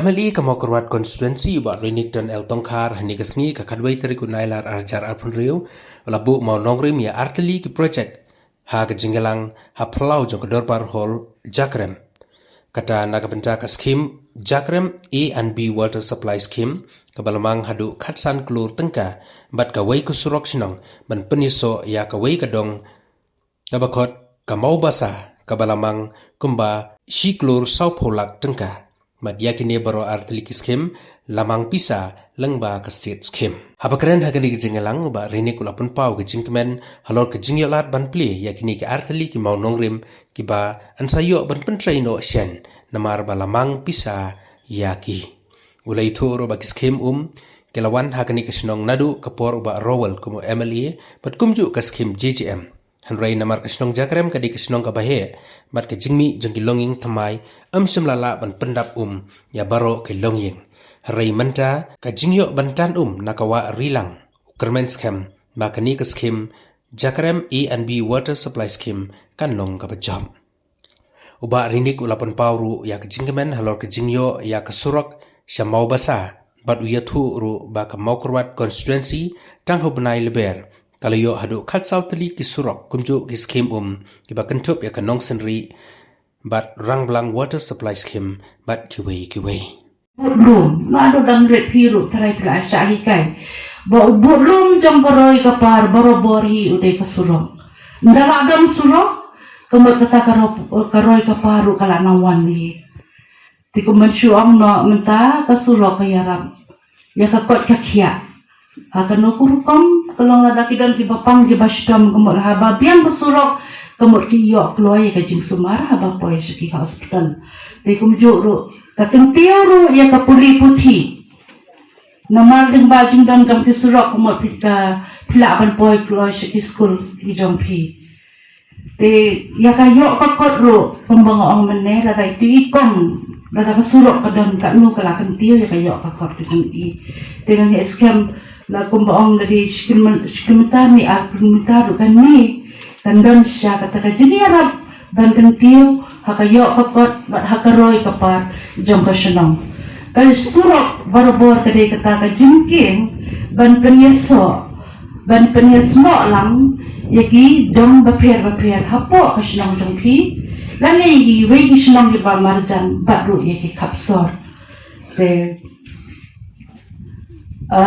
MLA Kamokorwat constituency ba Renington El Tongkar hani kasngi ka kadway tari ku nailar arjar arpun riu labu mau nongrim ya arteli ki project ha ka jinggalang ha plau jong kedorbar hall Jakrem kata nagabenta ka scheme Jakrem A and B water supply scheme kabalamang hadu khatsan klur tengka bat ka way ku surok sinong ban peniso ya ka way kadong kabakot ka mau basa kabalamang kumba shiklur saupolak tengka mat yakini baro arteli skim lamang pisa lengba ka state skim habakren hagani jingalang ba rinik ulapun pau ke jingkemen halor ke jingyolat ban ple yakini ke arteli ki mau nongrim ki ba ansayo ban pentraino shen namar ba lamang pisa yaki ulai thoro ba skim kelawan hagani ke snong nadu kapor ba rowel kumo MLA bat kumju ka skim JGM Hanrai namar kesnong Jakrem kadi kesnong kabahe bat ke jingmi jengki longing thamai semlala ban pendap ya baro ke longing Hanrai menta ka jingyo bantan nakawa rilang Kermen scam makani ke skim Jakrem A and B water supply scheme kan long ka bajam uba rinik ulapon pauru ya ke jingkemen halor ke jingyo ya ke surok syamau basa bat uyathu ru ba ka Mokorwat constituency tang hobnai leber kalau yo hadu khat sauteli ki surok kumju ki scheme ki ba kentup ya kanong senri bat rang blang water supply scheme bat ki wei Budlum ngado dang red piru tarai pila asya kai ba budlum jong koroi kapar borobori ude ka surok ndala dang surok kemot kata karoi kaparu kala nawan ni ti kumensyuang no menta ka surok kayaram ya ka kot kakia akan ukurkom kelong ladaki dan kibapang kibashdam kemut haba biang kesurok kemut kiyok keluai kajing sumara haba poi seki hospital te kumjuk ru kakentiu ru ya kapuli putih namal deng bajing dan jam kesurok kemut pika pilaban poi keluai seki school ki jompi te ya kayok kakot ru pembangong meneh rada diikong rada kesurok kadang kanu kala kentiu ya kayok kakot dikengi dengan scam la kumbaong dari shkimentar ni argumentar kan ni kandon sya kata ka jini arab ban kentiu hakayo kakot bat hakaroi kapar jong ka shenong kay surok barobor kade kata ka jingking ban penyeso lang yaki dong baper hapo ka shenong jong pi lani yi wei ki shenong ki ba marjan batru yaki kapsor te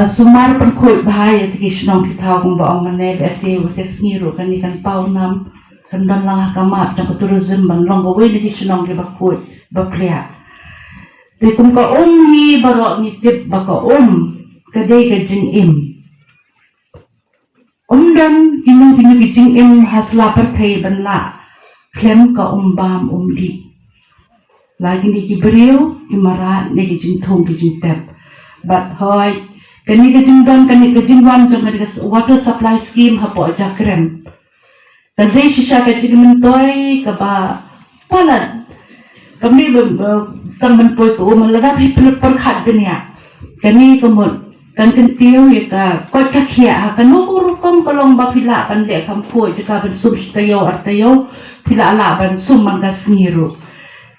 sumar penkut bahaya tiki senong kita kong baong mana besi ukas ngiru kan ikan pau nam kendan lang kamat jang tourism bang long gawe tiki senong ki bakut baklia tikum ka hi barok ngitip baka kadai ka jing im dan kinung ki jing im hasla perthai banla klem ka bam di lagi ni ki beriu ki marat ni ki jing thong ki jing tep but hoy kani kejingdan kani kejingwan jong kani water supply scheme hapo Jakrem kadai sisa kejing mentoi kaba palat kami tang mentoi ko malada pipil perkhat dunia kani kemut kan kentiu ya ka kot kakia kan urukom kolong bapila pan de kampoi jika ben substayo artayo pila ala ban sumang kasngiru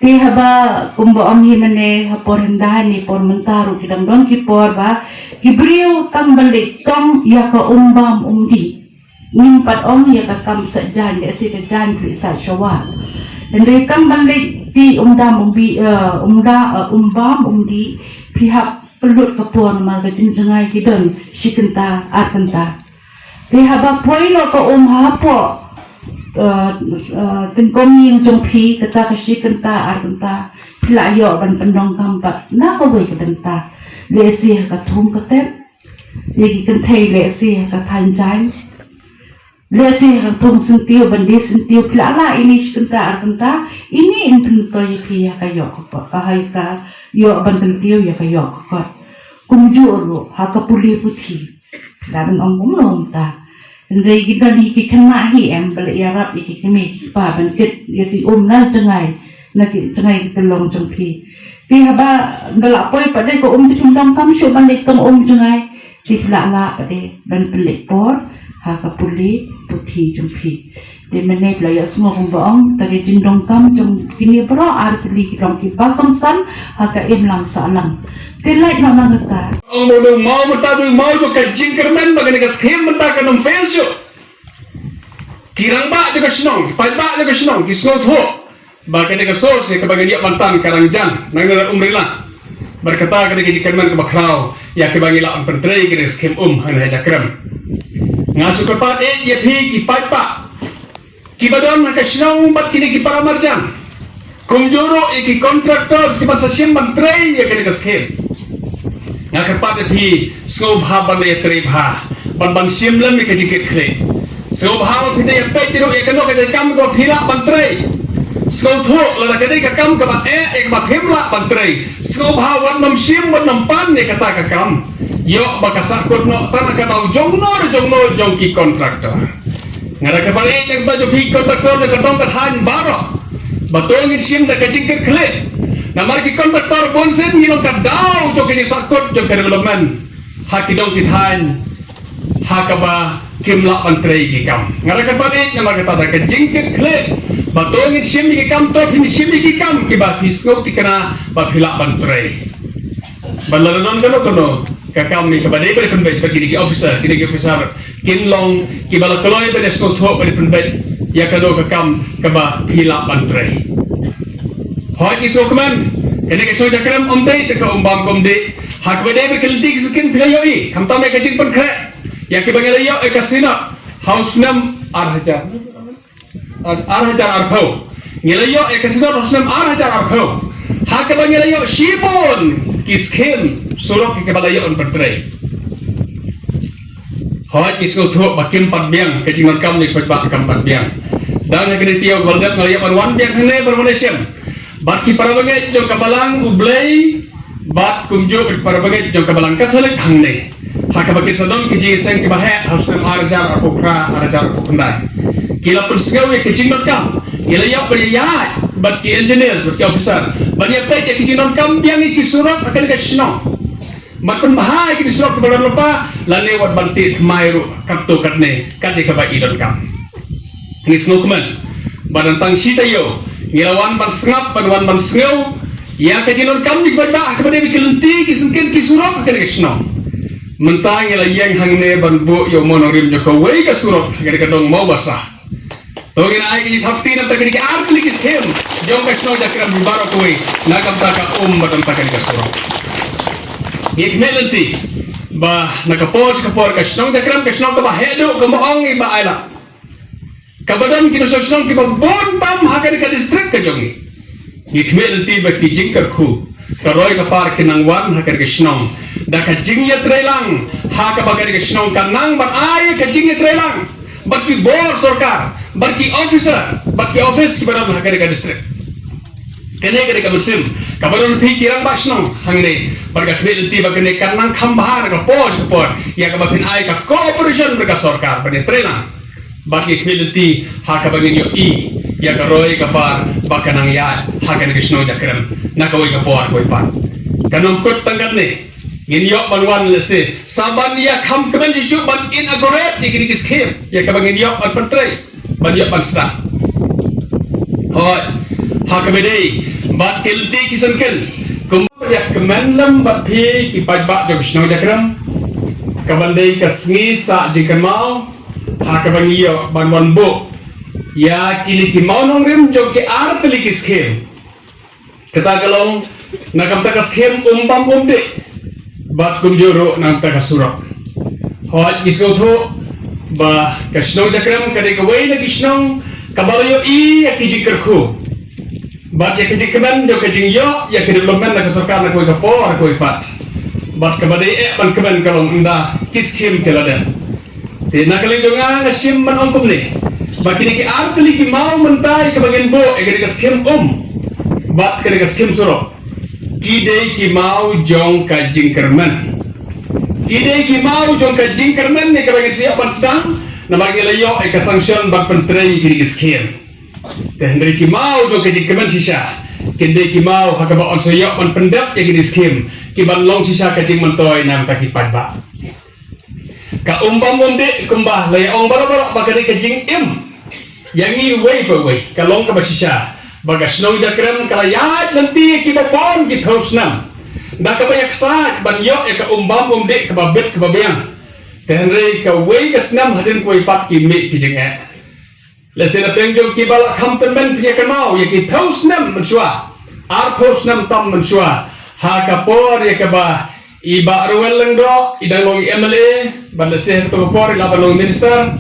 ti haba kumbo amhi mane hapor hendani por mentaru kidang don kipor ba kibriu tang balik tong ya ka umbam umdi nimpat ya ka kam sajan ya si kajan pri sa shawa ende tang balik ti umbam umdi pihak pelut kapor mal ka jinjangai kidang sikenta arkenta ti haba poilo ka hapo tengkong yang jompi kata kasih kenta arkenta pila yo ban pendong kampat na ko boy kadenta lesi ka thum katep legi kentai lesi ka thanjai lesi ka thum sentiu bandi sentiu pila la ini kenta arkenta ini pentoy pia ka yo ko kahai ka yo ban kentiu ya ka yo ko kumjuru ha ka puli putih pila ban ong ta Ndai kita ni kena em balik Arab iki kemi pa ban ket yati na cengai cengai telong jengpi ti haba ndala poi pada ko ti dong kam syu ban tong cengai ti la pade ban pelik por ha ka puli puthi jumpi de mene playa semua kumbang tagi jingdong kam jong kini bro artli long ki bakam san ha ka im lang sa lang de lai na nang ka Ang mau matabi mau ko ka jingkermen bagani ka scheme mata ka nung fail syo kirang ba de ka snong pa ba de ka snong ki snot ho bagani ka source ka bagani mantan karang jan nang na umrila berkata ka di jingkermen ka bakraw ya ka bangila ang pentrei ka scheme han ha jakram ngasu ka pa ya phi ki pa ki badon ka snong bat kini ki para marjan kumjuro ki contractors ki sa sim mantrei ya ka scheme ngakapat di sobha bale trebha ban simlam ke dikit kle sobha pide ya petiro ekano ke kam ko phira bantrei sotho la ke ka kam ka ba ek ba phimla bantrei sobha wan sim wan pan ne kata ka kam yo ba ka sakut no tan ka tau jongno jongki kontraktor ngara ke bale ek ba jo phi kontraktor ne ka dong ka than baro batongin sim da ke dikit kle namar ki kontraktor bonsen ni ka daw jo kini sakut jo ke development hakidong kithan hakaba kimla pantrei ki kam ngara ka balik namar ka tada ka jingkit khle batongin sim ki kam to kini sim ki kam ki ba fisno ki kana ba phila pantrei balanon kono ka kam ni ka ba dei ber konbet kini ki officer kinlong ki bala koloi ber sko tho ber konbet ya ka do ka kam ka ba phila pantrei Hoi isokman, kene keso jakram omdei teka umbam komde, hak bade berkeldi kiskin pelayo kamtam me kajin pun kre, ya ke bangelayo kasina, house nam arhajar arpau, ngelayo kasina house nam arhajar arpau, hak bangelayo shibon kiskin surok ke balayo on pertrai. Hoi iso tho bakim patbiang kajin kam ni patbak kam patbiang, dan kene tiaw balgat ngelayo wan biang hene bermalaysia. Baki para bagai jong kabalang ublay bat kumjo para bagai jong kabalang katolik hangne haka bakit sadong kiji seng kibahe harus nem arjar apokra arjar apokundai kila persgaw ya kijing kam kila ya periyat bat ki engineers bat ki officer bat ya pet ya kijing kam yang iki surat akan ka sino matun bahai ki surat kebalan lupa lane wat bantit mairu kapto katne kati ka ba idon kam ni snokman badan tang sita yo Ngelawan ban sengap ban sengau ya kajinon kam di bada kepada bikelenti kisengken kisurok ke kesno mentang ngelayang hangne ban bu yo monorim joko wei ka surok ke kadong mau basah togin ai ki thapti na takni ki artli ki sem jong kesno jakram bibaro koi nakam taka badan takni ka surok ik melenti ba nakapos kapor kesno jakram kesno ka ba hedo ka moong iba ala kabadan kino soksong ki bon pam hakan ka distrik ka jongi ngikmel ti ba ki jingkar khu karoy ka par kinang wan hakan ka snong da ka jingya trelang ha ka bagar ka snong kanang ban ay ka jingya trelang baki bor sarkar baki officer baki office ki badan hakan ka distrik kene ka bersim kabadan pi kirang ba snong hangne barga kmel ti ba kene kanang khambhar ka pos por ya ka bakin ay ka cooperation ka sarkar bani trelang baki kmilti haka bangin yo ya karoy kapar bakanang ya haka nagisno jakram nakawoy kapor koy pan kanong kot tangkat ne ngin yo banwan lese saban ya kham kamen isu ban inaugurate ni kini scheme ya kabangin yo ban pentray ban yo ban sta hoy haka bedei bat kilti kisankel kum ya kemenlam bat phi ki pajba jagisno jakram kabandei kasngi sa jikamau haka bangiyo banwan bo ya kini ki maunong rim jog ke artli ki scheme kata galong nakam taka scheme umbam umde bat kumjuro nam taka surak hot isotho ba kasno jakram kade kawai na kisnong kabalayo ya kijikar khu bat ya kijikaman jog ke jingyo ya development na kasarkar na koi kapor koi pat bat kabade ban kaman kalong inda ki scheme keladan nakali jonga na sim man ongkum ni bakini ki artli ki mau mentai ke bagian bo egere ka skim bat kene ka skim suro kide ki mau jong ka jingkerman kide ki mau jong ka jingkerman ne ka bagian siap ban sedang na bagila yo e ka sanction bat pentrei ki skim teh ki mau jong ka jingkerman sisa kide ki mau hakaba on sayo ban pendap ya ki skim ki ban long sisa ka jing mentoy na ta ki padba ka umbam unde kumbah lay ong baro bagari ka jing yang i way pa way kalong ka basisya baga snow jakram kalayat lanti ki babon ki thausnam da ka bayak sa banyo e ka umbam unde ka babet ka babyang tenre ka way ka snam hadin ko ipat ki me ki jing lesena pengjong ki bala kampen punya kamau ya ki thausnam mensua ar thausnam tam mensua ha ka por ya ka ba iba ruwel lang do idang long MLA banda seh to por la balong minister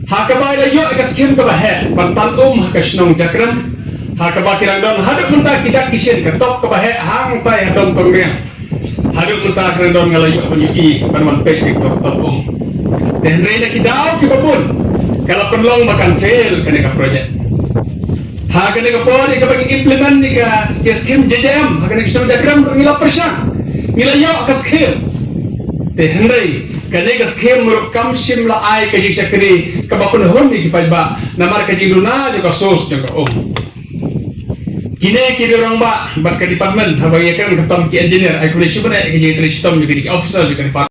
hakaba ila yo ka skim ka bahe pantan ka snong jakram hakaba kirang don haduk munta kita kishen ka top ka bahe hang tai hadong tongnya haduk munta kirang don ngalayo punyu i panman pe top dan reina kidau ki babun kalau penlong makan fail kena ka project hakane ka por ka bagi implement ni ka skim JJM hakane snong jakram ngila persang Nilayo ka skim. Tehenday kani ka skim kam sim la ai ka jik sakri ka bakunhon ni ba namar ka jiluna jo ka sos jo ka kine ki dorong ba ka department habang yakan ka tam ki engineer ai kulish bana ka jik system jo ki officer jo ka